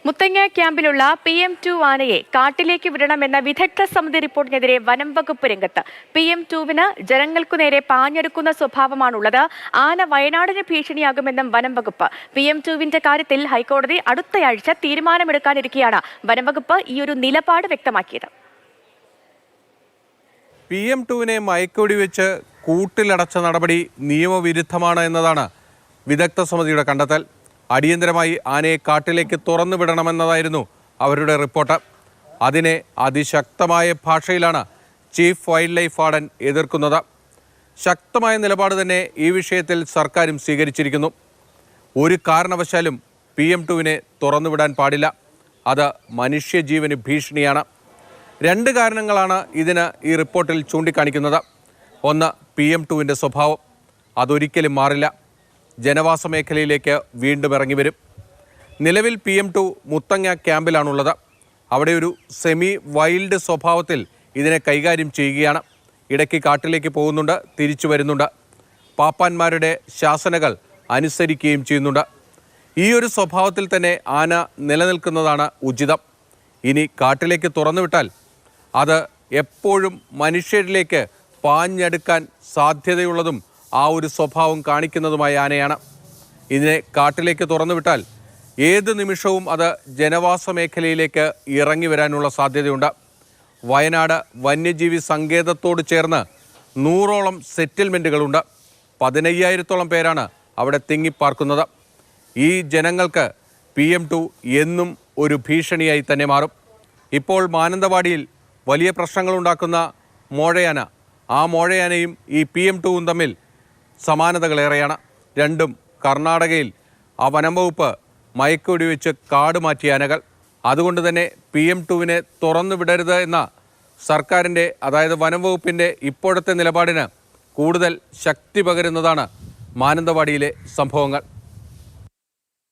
Muthanga ക്യാമ്പിലുള്ള PM2 ആനയെ കാട്ടിലേക്ക് വിടണമെന്ന വിദഗ്ധ സമിതി റിപ്പോർട്ടിനെതിരെ വനം വകുപ്പ് രംഗത്ത്. PM2വിന് ജനങ്ങൾക്കു നേരെ പാഞ്ഞെടുക്കുന്ന സ്വഭാവമാണുള്ളത്. ആന വയനാടിന് ഭീഷണിയാകുമെന്നും വനം വകുപ്പ്. PM2വിന്റെ കാര്യത്തിൽ ഹൈക്കോടതി അടുത്തയാഴ്ച തീരുമാനമെടുക്കാനിരിക്കെയാണ് വനം വകുപ്പ് ഈയൊരു നിലപാട് വ്യക്തമാക്കിയത്. PM2വിനെ മയക്കുവെടിവെച്ച് കൂട്ടിലടച്ച നടപടി നിയമവിരുദ്ധമാണ് എന്നതാണ് വിദഗ്ധ സമിതിയുടെ കണ്ടെത്തൽ. അടിയന്തരമായി ആനയെ കാട്ടിലേക്ക് തുറന്നുവിടണമെന്നതായിരുന്നു അവരുടെ റിപ്പോർട്ട്. അതിനെ അതിശക്തമായ ഭാഷയിലാണ് ചീഫ് വൈൽഡ് ലൈഫ് വാർഡൻ എതിർക്കുന്നത്. ശക്തമായ നിലപാട് തന്നെ ഈ വിഷയത്തിൽ സർക്കാരും സ്വീകരിച്ചിരിക്കുന്നു. ഒരു കാരണവശാലും PM2വിനെ തുറന്നുവിടാൻ പാടില്ല. അത് മനുഷ്യജീവന് ഭീഷണിയാണ്. രണ്ട് കാരണങ്ങളാണ് ഇതിന് ഈ റിപ്പോർട്ടിൽ ചൂണ്ടിക്കാണിക്കുന്നത്. ഒന്ന്, PM2വിൻ്റെ സ്വഭാവം. അതൊരിക്കലും മാറില്ല. ജനവാസ മേഖലയിലേക്ക് വീണ്ടും ഇറങ്ങി വരും. നിലവിൽ PM2 മുത്തങ്ങ ക്യാമ്പിലാണുള്ളത്. അവിടെ ഒരു സെമി വൈൽഡ് സ്വഭാവത്തിൽ ഇതിനെ കൈകാര്യം ചെയ്യുകയാണ്. ഇടയ്ക്ക് കാട്ടിലേക്ക് പോകുന്നുണ്ട്, തിരിച്ചു വരുന്നുണ്ട്. പാപ്പാന്മാരുടെ ശാസനകൾ അനുസരിക്കുകയും ചെയ്യുന്നുണ്ട്. ഈ ഒരു സ്വഭാവത്തിൽ തന്നെ ആന നിലനിൽക്കുന്നതാണ് ഉചിതം. ഇനി കാട്ടിലേക്ക് തുറന്നുവിട്ടാൽ അത് എപ്പോഴും മനുഷ്യരിലേക്ക് പാഞ്ഞെടുക്കാൻ സാധ്യതയുള്ളതും ആ ഒരു സ്വഭാവം കാണിക്കുന്നതുമായ ആനയാണ്. ഇതിനെ കാട്ടിലേക്ക് തുറന്നുവിട്ടാൽ ഏത് നിമിഷവും അത് ജനവാസ മേഖലയിലേക്ക് ഇറങ്ങി വരാനുള്ള സാധ്യതയുണ്ട്. വയനാട് വന്യജീവി സങ്കേതത്തോട് ചേർന്ന് 100ഓളം സെറ്റിൽമെൻറ്റുകളുണ്ട്. 15,000-ഓളം പേരാണ് അവിടെ തിങ്ങിപ്പാർക്കുന്നത്. ഈ ജനങ്ങൾക്ക് PM2 എന്നും ഒരു ഭീഷണിയായി തന്നെ മാറും. ഇപ്പോൾ മാനന്തവാടിയിൽ വലിയ പ്രശ്നങ്ങളുണ്ടാക്കുന്ന മോഴയാന, ആ മോഴയാനയും ഈ PM2വും തമ്മിൽ സമാനതകളേറെയാണ്. രണ്ടും കർണാടകയിൽ ആ വനം വകുപ്പ് മയക്കുവെടിവെച്ച് കാട് മാറ്റിയ ആനകൾ. അതുകൊണ്ട് തന്നെ PM2വിനെ തുറന്നു വിടരുത് എന്ന സർക്കാരിൻ്റെ, അതായത് വനം വകുപ്പിൻ്റെ ഇപ്പോഴത്തെ നിലപാടിന് കൂടുതൽ ശക്തി പകരുന്നതാണ് മാനന്തവാടിയിലെ സംഭവങ്ങൾ.